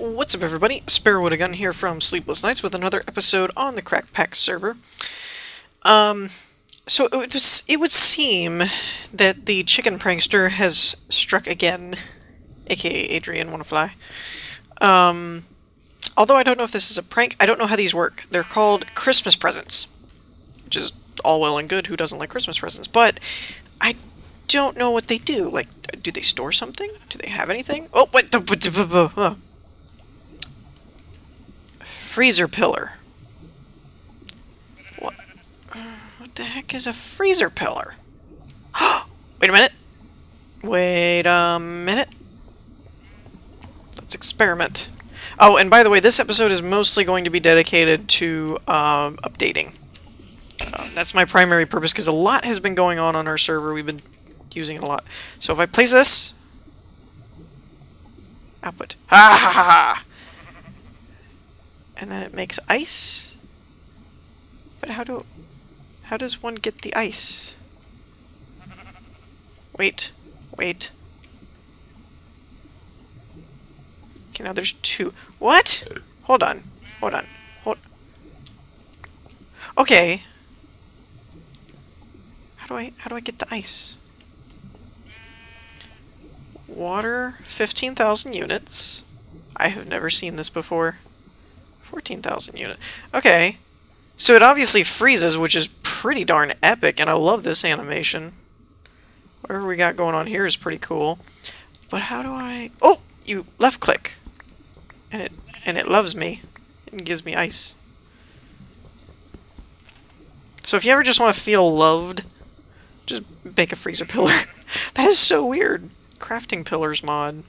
What's up, everybody? Sparrowwood again here from Sleepless Nights with another episode on the Crackpack server. So it would seem that the chicken prankster has struck again, aka AdrianWannaFly. Although I don't know if this is a prank, I don't know how these work. They're called Christmas presents, which is all well and good. Who doesn't like Christmas presents? But I don't know what they do. Like, do they store something? Do they have anything? Oh, wait! Freezer pillar. What? What the heck is a freezer pillar? Wait a minute. Wait a minute. Let's experiment. Oh, and by the way, this episode is mostly going to be dedicated to updating. That's my primary purpose, because a lot has been going on our server. We've been using it a lot. So if I place this... Output. Ha ha ha ha! And then it makes ice? But how does one get the ice? Wait. Okay, now there's two. What? Hold on. Okay. How do I get the ice? Water, 15,000 units. I have never seen this before. 14,000 units. Okay. So it obviously freezes, which is pretty darn epic, and I love this animation. Whatever we got going on here is pretty cool. But how do I... Oh! You left click. And it loves me. It gives me ice. So if you ever just want to feel loved, just make a freezer pillar. That is so weird. Crafting pillars mod.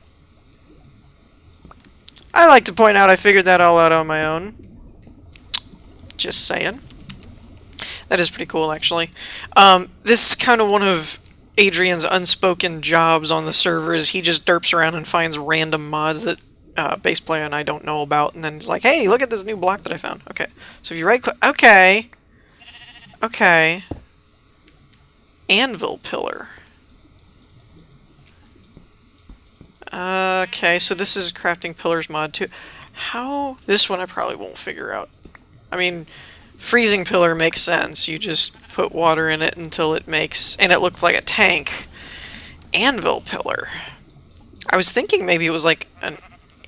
I like to point out I figured that all out on my own. Just saying. That is pretty cool, actually. This is kind of one of Adrian's unspoken jobs on the server, is he just derps around and finds random mods that Bassplaya and I don't know about, and then he's like, hey, look at this new block that I found. Okay, so if you right-click... Okay. Anvil pillar. Okay, so this is crafting pillars mod too. How? This one I probably won't figure out. I mean, freezing pillar makes sense. You just put water in it until it makes... And it looked like a tank. Anvil pillar. I was thinking maybe it was like an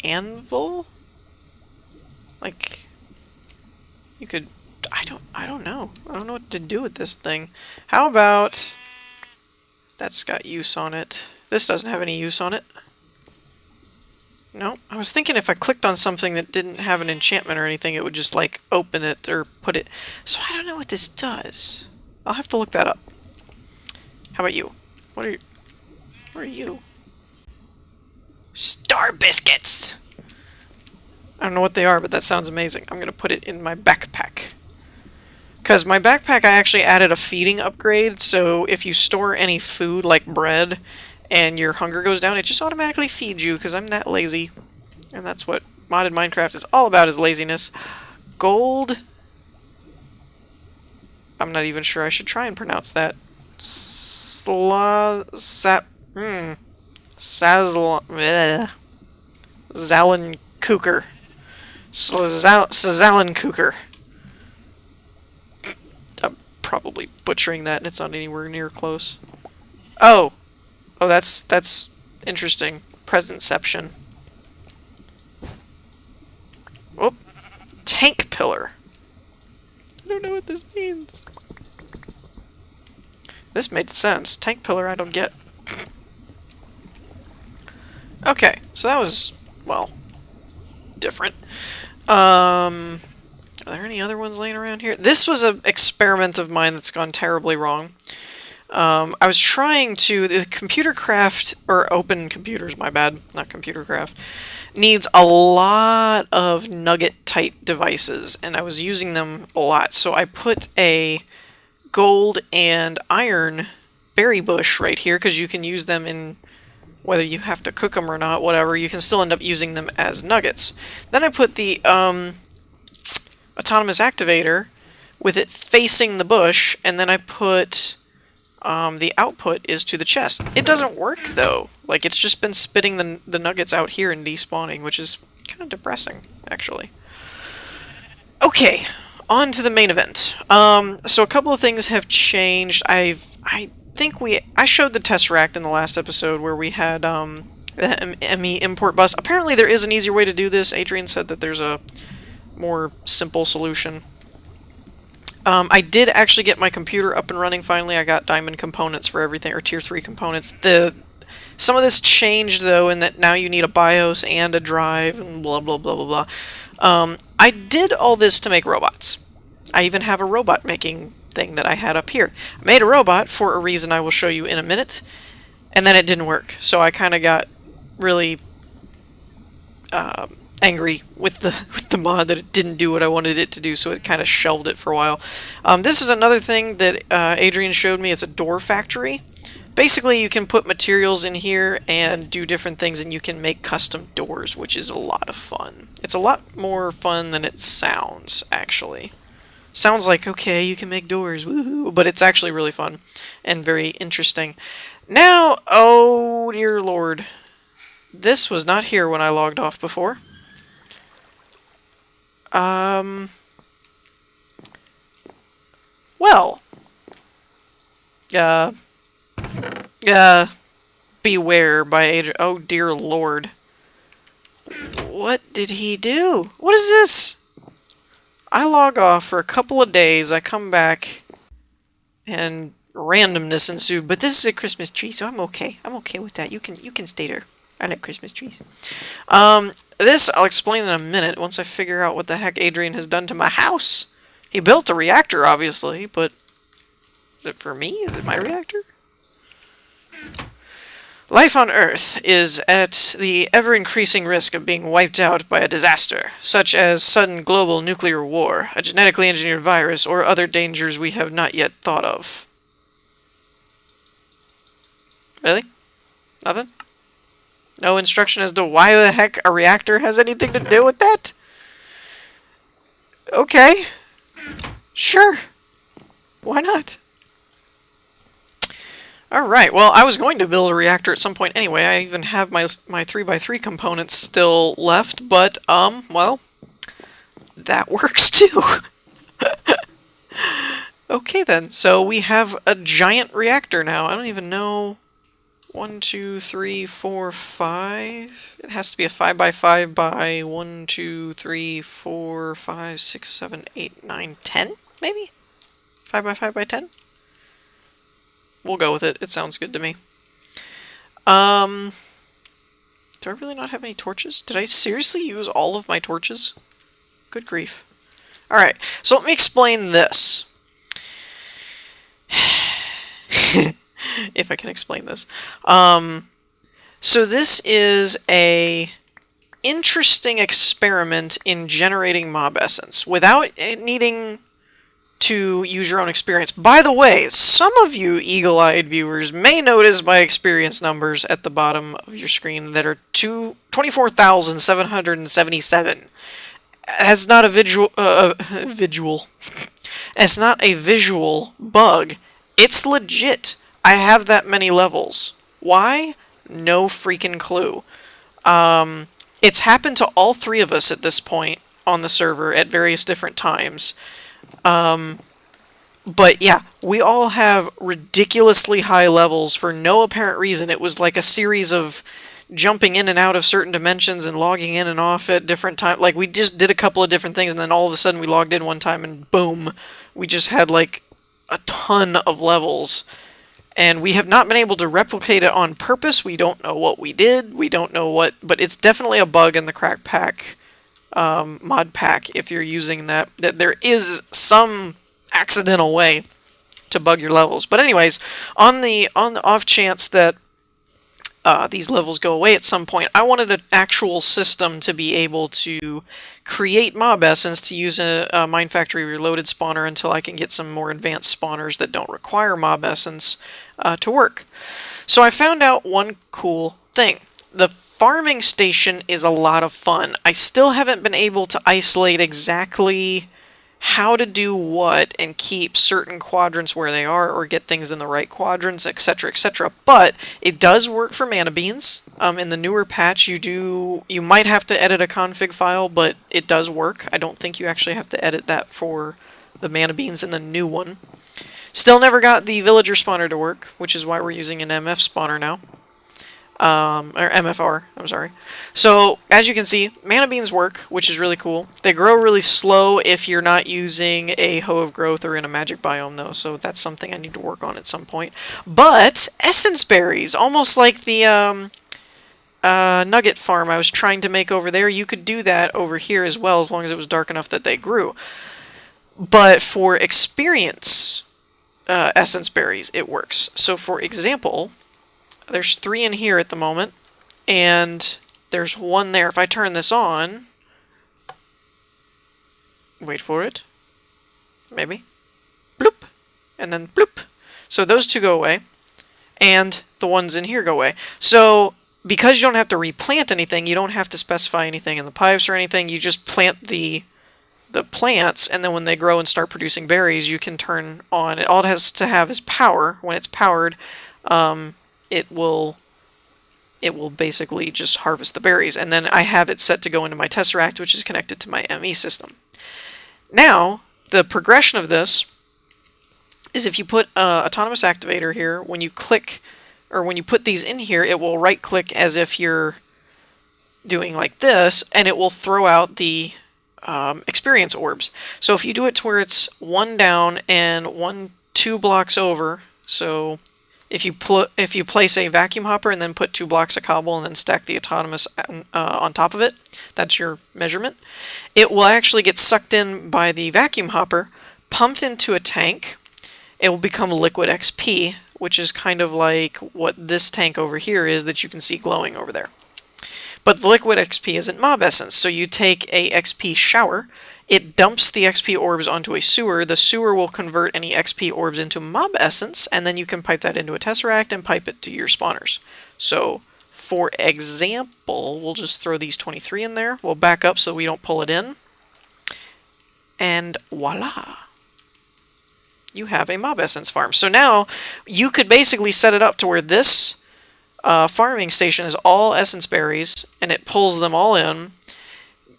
anvil? Like... You could... I don't know. I don't know what to do with this thing. How about... That's got use on it. This doesn't have any use on it. No, I was thinking if I clicked on something that didn't have an enchantment or anything, it would just, like, open it or put it... So I don't know what this does. I'll have to look that up. How about you? What are you? Star biscuits! I don't know what they are, but that sounds amazing. I'm gonna put it in my backpack. Because my backpack, I actually added a feeding upgrade, so if you store any food, like bread, and your hunger goes down, it just automatically feeds you, because I'm that lazy. And that's what modded Minecraft is all about, is laziness. Gold... I'm not even sure I should try and pronounce that. Zalenkooker. Zalenkooker. I'm probably butchering that, and it's not anywhere near close. Oh! Oh, that's interesting. Presentception. Oh, tank pillar. I don't know what this means. This made sense. Tank pillar, I don't get. Okay, so that was, well, different. Are there any other ones laying around here? This was an experiment of mine that's gone terribly wrong. I was trying to... The computer craft, or open computers, my bad, not computer craft, needs a lot of nugget-type devices, and I was using them a lot. So I put a gold and iron berry bush right here, because you can use them in... Whether you have to cook them or not, whatever, you can still end up using them as nuggets. Then I put the autonomous activator with it facing the bush, and then I put... the output is to the chest. It doesn't work, though. Like, it's just been spitting the nuggets out here and despawning, which is kind of depressing, actually. Okay, on to the main event. So a couple of things have changed. I showed the Tesseract in the last episode where we had the ME import bus. Apparently there is an easier way to do this. Adrian said that there's a more simple solution. I did actually get my computer up and running finally. I got diamond components for everything, or tier 3 components. Some of this changed though, in that now you need a BIOS and a drive and blah blah blah blah blah. I did all this to make robots. I even have a robot making thing that I had up here. I made a robot for a reason I will show you in a minute, and then it didn't work. So I kind of got really angry with the mod that it didn't do what I wanted it to do, so it kind of shelved it for a while. This is another thing that Adrian showed me. It's a door factory. Basically, you can put materials in here and do different things, and you can make custom doors, which is a lot of fun. It's a lot more fun than it sounds, actually. Sounds like, okay, you can make doors, woohoo, but it's actually really fun and very interesting. Now, oh dear lord, this was not here when I logged off before. Well, beware by Adrian. Oh dear lord. What did he do? What is this? I log off for a couple of days, I come back, and randomness ensued. But this is a Christmas tree, so I'm okay. I'm okay with that. You can stay there. I like Christmas trees. This I'll explain in a minute once I figure out what the heck Adrian has done to my house. He built a reactor, obviously, but is it for me? Is it my reactor? Life on Earth is at the ever-increasing risk of being wiped out by a disaster, such as sudden global nuclear war, a genetically engineered virus, or other dangers we have not yet thought of. Really? Nothing? No instruction as to why the heck a reactor has anything to do with that? Okay. Sure. Why not? Alright, well, I was going to build a reactor at some point anyway. I even have my 3x3 components still left, but, well, that works too. Okay then, so we have a giant reactor now. I don't even know... 1, 2, 3, 4, 5. It has to be a 5x5 by 1, 2, 3, 4, 5, 6, 7, 8, 9, 10, maybe? 5x5 by 10? We'll go with it. It sounds good to me. Do I really not have any torches? Did I seriously use all of my torches? Good grief. Alright, so let me explain this. If I can explain this. So this is a interesting experiment in generating mob essence without it needing to use your own experience. By the way, some of you eagle-eyed viewers may notice my experience numbers at the bottom of your screen that are 24,777. It's not a it's not a visual bug. It's legit. I have that many levels. Why? No freaking clue. It's happened to all three of us at this point on the server at various different times. But yeah, we all have ridiculously high levels for no apparent reason. It was like a series of jumping in and out of certain dimensions and logging in and off at different times. Like, we just did a couple of different things, and then all of a sudden we logged in one time and boom, we just had like a ton of levels. And we have not been able to replicate it on purpose. We don't know what we did. We don't know what... But it's definitely a bug in the Crack Pack mod pack if you're using that. That there is some accidental way to bug your levels. But anyways, on the off chance that these levels go away at some point, I wanted an actual system to be able to create mob essence to use a Mine Factory Reloaded spawner until I can get some more advanced spawners that don't require mob essence to work. So I found out one cool thing. The farming station is a lot of fun. I still haven't been able to isolate exactly how to do what and keep certain quadrants where they are or get things in the right quadrants, etc., etc. But it does work for mana beans. In the newer patch, you might have to edit a config file, but it does work. I don't think you actually have to edit that for the mana beans in the new one. Still never got the villager spawner to work, which is why we're using an MF spawner now. Or MFR, I'm sorry. So, as you can see, mana beans work, which is really cool. They grow really slow if you're not using a Hoe of Growth or in a magic biome, though, so that's something I need to work on at some point. But, essence berries, almost like the nugget farm I was trying to make over there, you could do that over here as well, as long as it was dark enough that they grew. But for experience essence berries, it works. So, for example, there's 3 in here at the moment, and there's 1 there. If I turn this on, wait for it, maybe, bloop, and then bloop. So those 2 go away, and the ones in here go away. So because you don't have to replant anything, you don't have to specify anything in the pipes or anything, you just plant the plants, and then when they grow and start producing berries, you can turn on, all it has to have is power. When it's powered, it will basically just harvest the berries, and then I have it set to go into my Tesseract, which is connected to my ME system. Now, the progression of this is if you put Autonomous Activator here, when you click, or when you put these in here, it will right-click as if you're doing like this, and it will throw out the experience orbs. So if you do it to where it's 1 down and 2 blocks over, so if you place a vacuum hopper and then put 2 blocks of cobble and then stack the autonomous on top of it, that's your measurement, it will actually get sucked in by the vacuum hopper, pumped into a tank. It will become liquid XP, which is kind of like what this tank over here is that you can see glowing over there. But the liquid XP isn't mob essence, so you take a XP shower, it dumps the XP orbs onto a sewer, the sewer will convert any XP orbs into mob essence, and then you can pipe that into a Tesseract and pipe it to your spawners. So, for example, we'll just throw these 23 in there, we'll back up so we don't pull it in, and voila! You have a mob essence farm. So now, you could basically set it up to where this farming station is all essence berries, and it pulls them all in,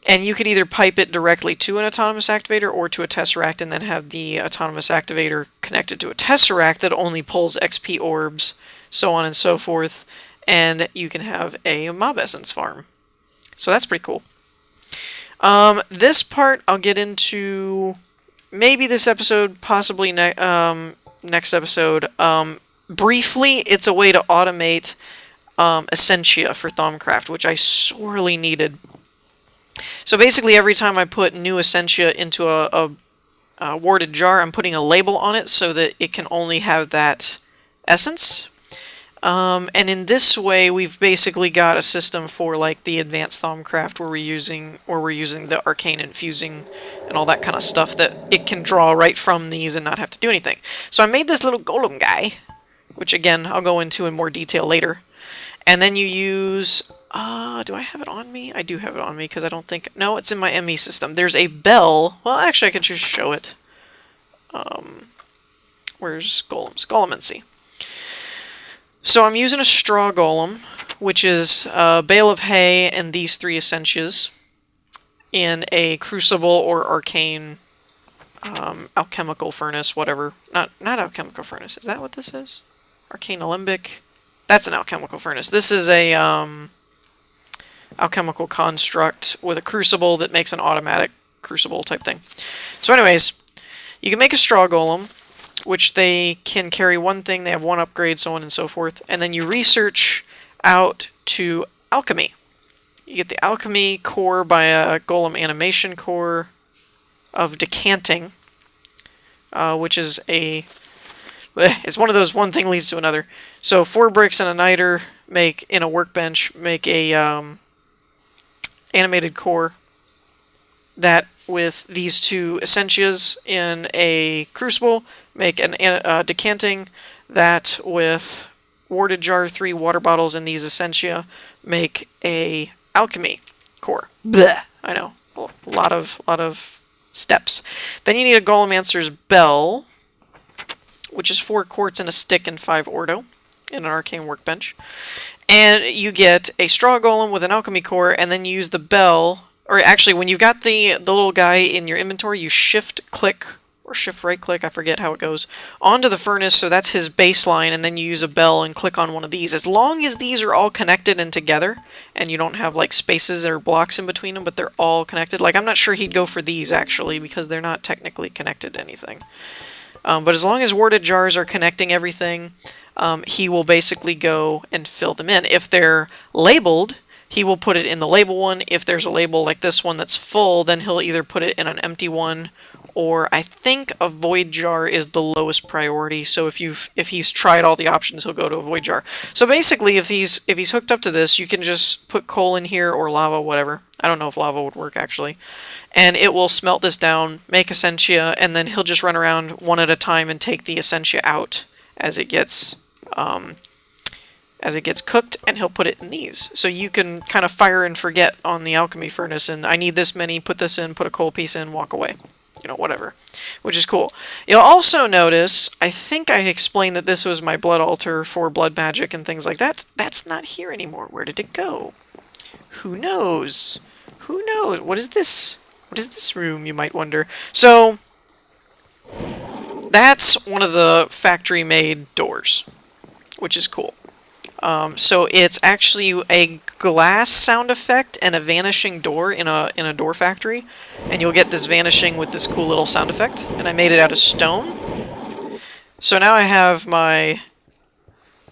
and you could either pipe it directly to an autonomous activator or to a Tesseract, and then have the autonomous activator connected to a Tesseract that only pulls XP orbs, so on and so forth, and you can have a mob essence farm. So that's pretty cool. This part I'll get into maybe this episode, possibly next episode. Briefly, it's a way to automate Essentia for Thaumcraft, which I sorely needed. So basically, every time I put new Essentia into a warded jar, I'm putting a label on it so that it can only have that essence. And in this way, we've basically got a system for like the advanced Thaumcraft where we're using the arcane infusing and all that kind of stuff that it can draw right from these and not have to do anything. So I made this little golem guy, which again I'll go into in more detail later. And then you use do I have it on me? I do have it on me because I don't think... No, it's in my ME system. There's a bell. Well, actually, I could just show it. Where's golems? Golemancy. So I'm using a straw golem, which is a bale of hay and these 3 essentias in a crucible or arcane alchemical furnace, whatever. Not alchemical furnace. Is that what this is? Arcane alembic. That's an alchemical furnace. This is a alchemical construct with a crucible that makes an automatic crucible type thing. So anyways, you can make a straw golem, which they can carry 1 thing, they have 1 upgrade, so on and so forth, and then you research out to alchemy. You get the alchemy core by a golem animation core of decanting, which is it's one of those 1 thing leads to another. So 4 bricks and a niter make, in a workbench, make a animated core that with these 2 essentias in a crucible make an decanting, that with warded jar 3 water bottles and these essentia make a alchemy core. Blech, I know, a lot of steps. Then you need a Golemancer's Bell, which is 4 quartz and a stick and 5 ordo in an arcane workbench. And you get a straw golem with an alchemy core, and then you use the bell, or actually when you've got the little guy in your inventory, you shift click, or shift right click, I forget how it goes, onto the furnace, so that's his baseline, and then you use a bell and click on one of these. As long as these are all connected and together, and you don't have like spaces or blocks in between them, but they're all connected. Like, I'm not sure he'd go for these actually, because they're not technically connected to anything. But as long as warded jars are connecting everything, he will basically go and fill them in. If they're labeled, he will put it in the label one. If there's a label like this one that's full, then he'll either put it in an empty one, or I think a void jar is the lowest priority. So if he's tried all the options, he'll go to a void jar. So basically, if he's hooked up to this, you can just put coal in here or lava, whatever. I don't know if lava would work actually. And it will smelt this down, make essentia, and then he'll just run around one at a time and take the essentia out as it gets cooked, and he'll put it in these. So you can kind of fire and forget on the alchemy furnace, and I need this many, put this in, put a coal piece in, walk away. You know, whatever. Which is cool. You'll also notice, I think I explained that this was my blood altar for blood magic and things like that. That's not here anymore. Where did it go? Who knows? Who knows? What is this? What is this room, you might wonder? So, that's one of the factory-made doors, which is cool. So it's actually a glass sound effect and a vanishing door in a door factory, and you'll get this vanishing with this cool little sound effect. And I made it out of stone. So now I have my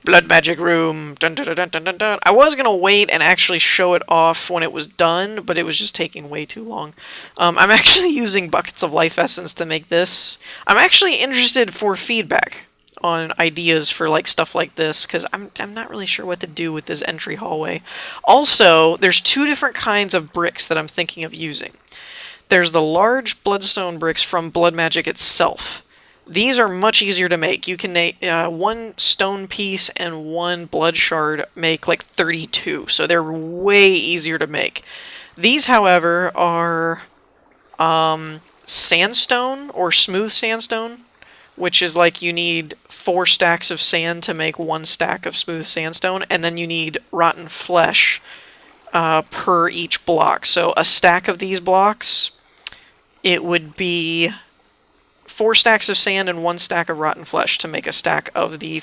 blood magic room. Dun, dun, dun, dun, dun, dun. I was gonna wait and actually show it off when it was done, but it was just taking way too long. I'm actually using buckets of life essence to make this. I'm actually interested for feedback on ideas for like stuff like this, because I'm not really sure what to do with this entry hallway. Also, there's 2 different kinds of bricks that I'm thinking of using. There's the large bloodstone bricks from blood magic itself. These are much easier to make. You can make 1 stone piece and 1 blood shard make like 32, so they're way easier to make. These, however, are sandstone or smooth sandstone, which is like you need 4 stacks of sand to make 1 stack of smooth sandstone, and then you need rotten flesh per each block. So a stack of these blocks, it would be 4 stacks of sand and 1 stack of rotten flesh to make a stack of the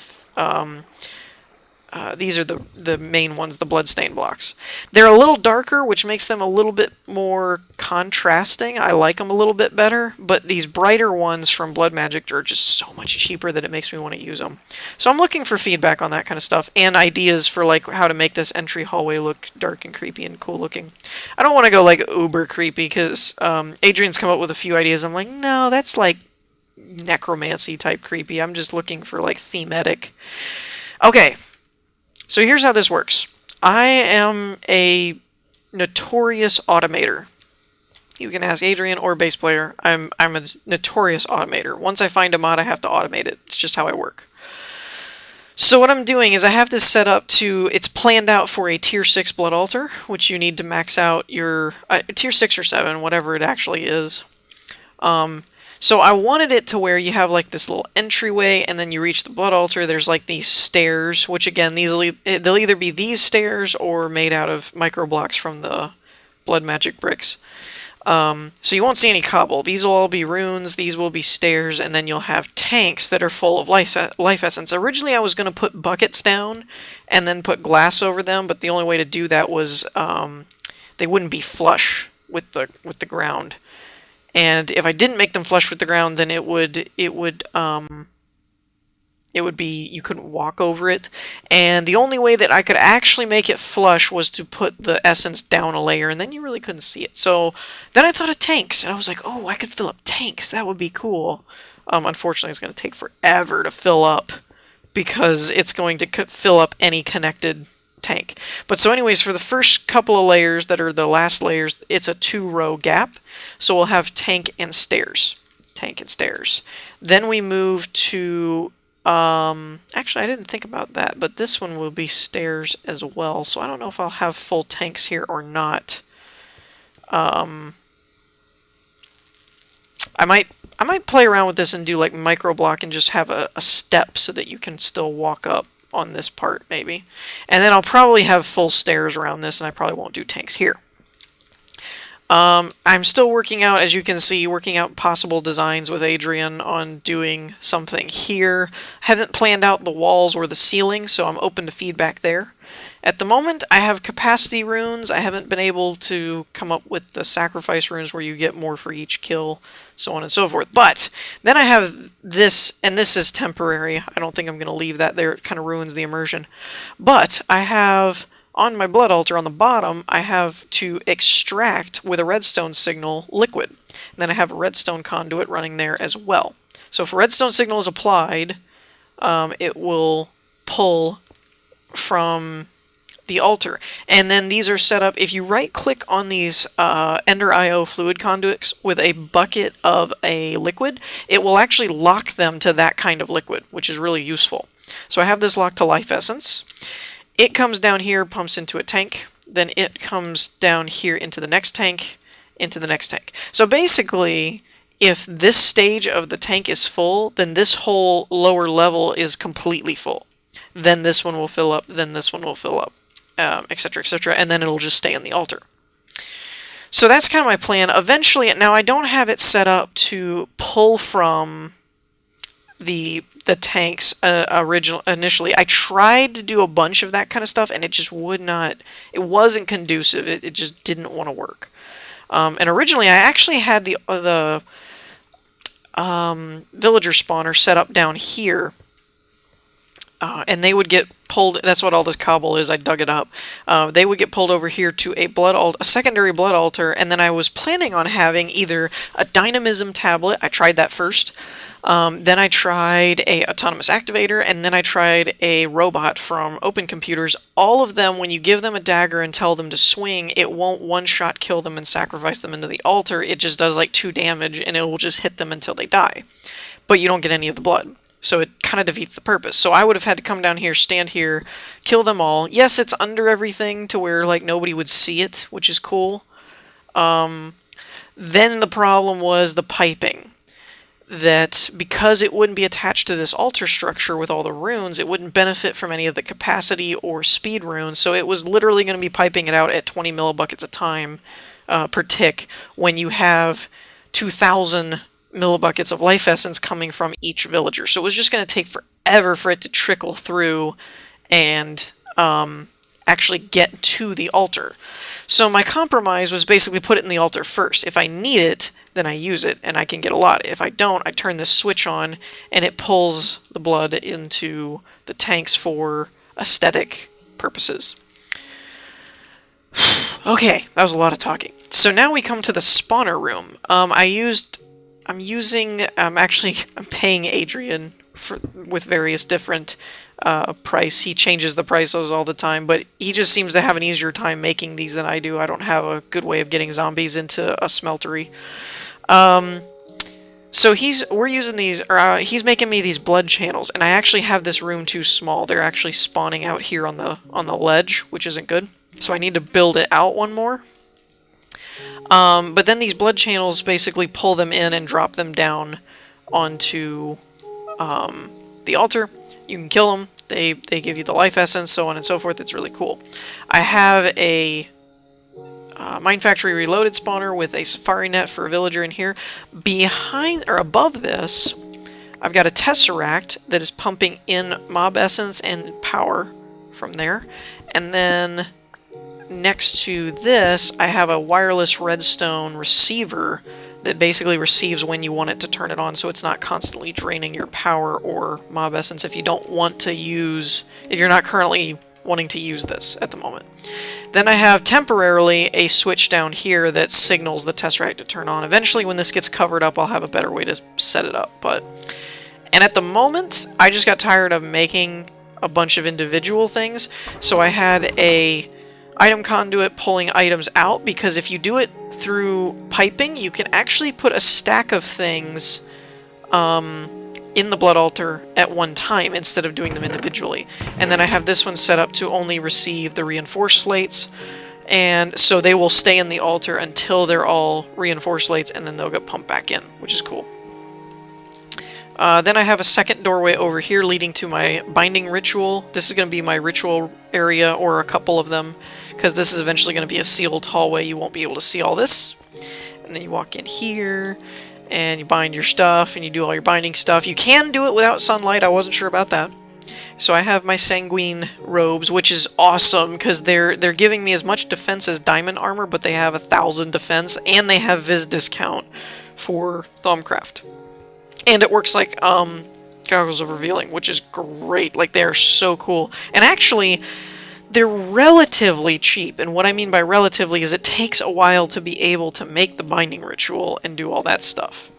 these are the main ones, the bloodstain blocks. They're a little darker, which makes them a little bit more contrasting. I like them a little bit better, but these brighter ones from blood magic are just so much cheaper that it makes me want to use them. So I'm looking for feedback on that kind of stuff, and ideas for like how to make this entry hallway look dark and creepy and cool looking. I don't want to go like uber creepy, because Adrian's come up with a few ideas. I'm like, no, that's like necromancy type creepy. I'm just looking for like thematic. Okay. So here's how this works. I am a notorious automator. You can ask Adrian or bass player. I'm a notorious automator. Once I find a mod, I have to automate it. It's just how I work. So what I'm doing is I have this set up to, it's planned out for a tier 6 blood altar, which you need to max out your tier 6 or 7, whatever it actually is. So I wanted it to where you have like this little entryway, and then you reach the blood altar. There's like these stairs, which again, they'll either be these stairs or made out of micro blocks from the blood magic bricks. So you won't see any cobble. These will all be runes, these will be stairs, and then you'll have tanks that are full of life essence. Originally I was going to put buckets down and then put glass over them, but the only way to do that was they wouldn't be flush with the ground. And if I didn't make them flush with the ground, then it would be, you couldn't walk over it. And the only way that I could actually make it flush was to put the essence down a layer, and then you really couldn't see it. So then I thought of tanks, and I was like, oh, I could fill up tanks. That would be cool. Unfortunately, it's going to take forever to fill up, because it's going to fill up any connected tank. But so anyways, for the first couple of layers that are the last layers, it's a 2-row gap. So we'll have tank and stairs. Tank and stairs. Then we move to actually I didn't think about that, but this one will be stairs as well. So I don't know if I'll have full tanks here or not. I might play around with this and do like micro block and just have a step so that you can still walk up on this part maybe. And then I'll probably have full stairs around this, and I probably won't do tanks here. I'm still working out, as you can see, working out possible designs with Adrian on doing something here. I haven't planned out the walls or the ceiling, so I'm open to feedback there. At the moment, I have capacity runes. I haven't been able to come up with the sacrifice runes where you get more for each kill, so on and so forth. But then I have this, and this is temporary. I don't think I'm going to leave that there. It kind of ruins the immersion. But I have, on my blood altar on the bottom, I have to extract with a redstone signal liquid. And then I have a redstone conduit running there as well. So if a redstone signal is applied, it will pull from the altar. And then these are set up, if you right click on these Ender IO fluid conduits with a bucket of a liquid, it will actually lock them to that kind of liquid, which is really useful. So I have this locked to life essence. It comes down here, pumps into a tank, then it comes down here into the next tank, into the next tank. So basically, if this stage of the tank is full, then this whole lower level is completely full. Then this one will fill up, then this one will fill up, etc., etc., and then it'll just stay on the altar. So that's kind of my plan. Eventually, now I don't have it set up to pull from the tanks initially. I tried to do a bunch of that kind of stuff, and it just would not, it wasn't conducive. It just didn't want to work. And originally I actually had the villager spawner set up down here, and they would get pulled. That's what all this cobble is. I dug it up. They would get pulled over here to a secondary blood altar, and then I was planning on having either a dynamism tablet. I tried that first. Then I tried a autonomous activator, and then I tried a robot from Open Computers. All of them, when you give them a dagger and tell them to swing, it won't one-shot kill them and sacrifice them into the altar. It just does like 2 damage, and it will just hit them until they die. But you don't get any of the blood. So it kind of defeats the purpose. So I would have had to come down here, stand here, kill them all. Yes, it's under everything to where like nobody would see it, which is cool. Then the problem was the piping. That because it wouldn't be attached to this altar structure with all the runes, it wouldn't benefit from any of the capacity or speed runes, so it was literally going to be piping it out at 20 millibuckets a time per tick when you have 2,000 millibuckets of life essence coming from each villager. So it was just going to take forever for it to trickle through and actually get to the altar. So my compromise was basically put it in the altar first. If I need it, then I use it, and I can get a lot. If I don't, I turn this switch on, and it pulls the blood into the tanks for aesthetic purposes. Okay, that was a lot of talking. So now we come to the spawner room. I'm paying Adrian with various different price. He changes the prices all the time, but he just seems to have an easier time making these than I do. I don't have a good way of getting zombies into a smeltery. So we're using these, or he's making me these blood channels, and I actually have this room too small. They're actually spawning out here on the ledge, which isn't good. So I need to build it out one more. But then these blood channels basically pull them in and drop them down onto the altar. You can kill them. They give you the life essence, so on and so forth. It's really cool. I have a Mine Factory Reloaded spawner with a safari net for a villager in here. Behind or above this, I've got a tesseract that is pumping in mob essence and power from there. And then next to this, I have a wireless redstone receiver that basically receives when you want it to turn it on, so it's not constantly draining your power or mob essence if you don't want to use, if you're not currently wanting to use this at the moment. Then I have temporarily a switch down here that signals the tesseract to turn on. Eventually, when this gets covered up, I'll have a better way to set it up. And at the moment, I just got tired of making a bunch of individual things, so I had a item conduit pulling items out, because if you do it through piping, you can actually put a stack of things in the blood altar at one time instead of doing them individually. And then I have this one set up to only receive the reinforced slates. And so they will stay in the altar until they're all reinforced slates, and then they'll get pumped back in, which is cool. Then I have a second doorway over here leading to my binding ritual. This is going to be my ritual area, or a couple of them, because this is eventually going to be a sealed hallway. You won't be able to see all this. And then you walk in here, and you bind your stuff, and you do all your binding stuff. You can do it without sunlight. I wasn't sure about that. So I have my sanguine robes, which is awesome, because they're giving me as much defense as diamond armor, but they have 1,000 defense, and they have Viz discount for Thaumcraft. And it works like Goggles of Revealing, which is great. Like, they are so cool. And actually, they're relatively cheap. And what I mean by relatively is it takes a while to be able to make the binding ritual and do all that stuff.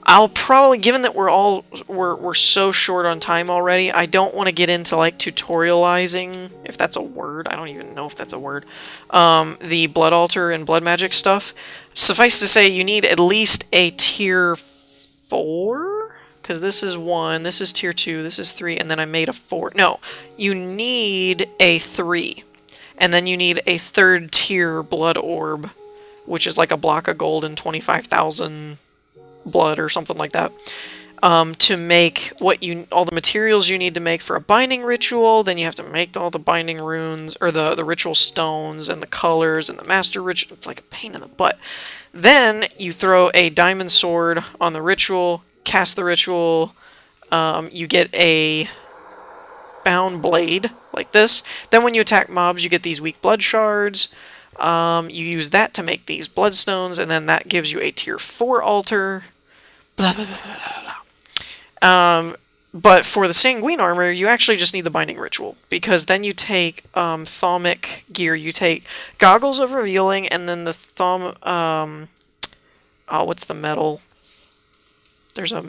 I'll probably, given that we're so short on time already, I don't want to get into like tutorializing, if that's a word. I don't even know if that's a word. The blood altar and blood magic stuff. Suffice to say, you need at least a tier 4, because this is 1, this is tier 2, this is 3, and then I made a 4. No, you need a 3, and then you need a 3rd tier blood orb, which is like a block of gold and 25,000 blood or something like that, to make all the materials you need to make for a binding ritual. Then you have to make all the binding runes, or the ritual stones, and the colors, and the master ritual. It's like a pain in the butt. Then you throw a diamond sword on the ritual, cast the ritual, you get a bound blade, like this. Then when you attack mobs, you get these weak blood shards. You use that to make these bloodstones, and then that gives you a tier 4 altar. Blah, blah, blah, blah, blah. But for the sanguine armor, you actually just need the binding ritual, because then you take thaumic gear. You take Goggles of Revealing, and then the what's the metal? There's a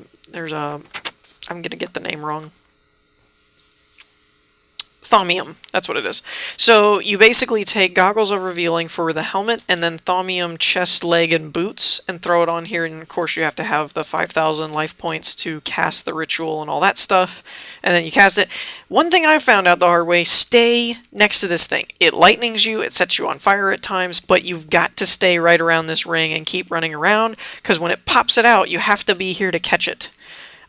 I'm gonna get the name wrong. Thaumium, that's what it is. So you basically take Goggles of Revealing for the helmet, and then Thaumium chest, leg, and boots, and throw it on here, and of course you have to have the 5,000 life points to cast the ritual and all that stuff, and then you cast it. One thing I found out the hard way, stay next to this thing. It lightnings you, it sets you on fire at times, but you've got to stay right around this ring and keep running around, because when it pops it out, you have to be here to catch it.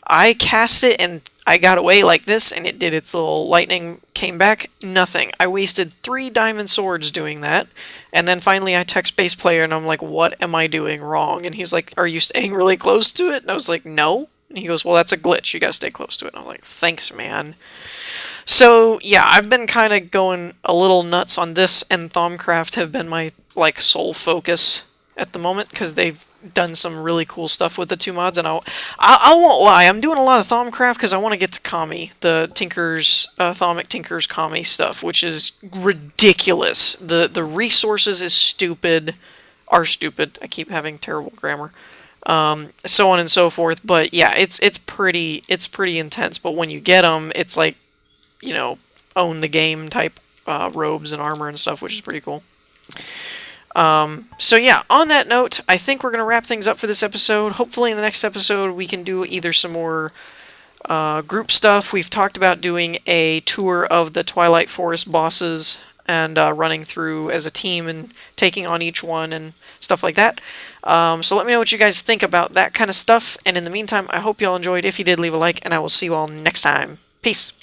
I cast it, and I got away like this, and it did its little lightning, came back, nothing. I wasted 3 diamond swords doing that, and then finally I text bass player, and I'm like, what am I doing wrong? And he's like, are you staying really close to it? And I was like, no. And he goes, well, that's a glitch, you gotta stay close to it. And I'm like, thanks, man. So, yeah, I've been kind of going a little nuts on this, and Thaumcraft have been my, like, sole focus at the moment, because they've done some really cool stuff with the 2 mods, and I won't lie, I'm doing a lot of Thaumcraft because I want to get to Kami, the Thaumic Tinker's Kami stuff, which is ridiculous. The resources are stupid. I keep having terrible grammar. So on and so forth, but yeah, it's pretty intense, but when you get them, it's like, you know, own the game type robes and armor and stuff, which is pretty cool. So yeah, on that note, I think we're going to wrap things up for this episode. Hopefully in the next episode we can do either some more group stuff. We've talked about doing a tour of the Twilight Forest bosses and running through as a team and taking on each one and stuff like that. So let me know what you guys think about that kind of stuff. And in the meantime, I hope you all enjoyed. If you did, leave a like, and I will see you all next time. Peace!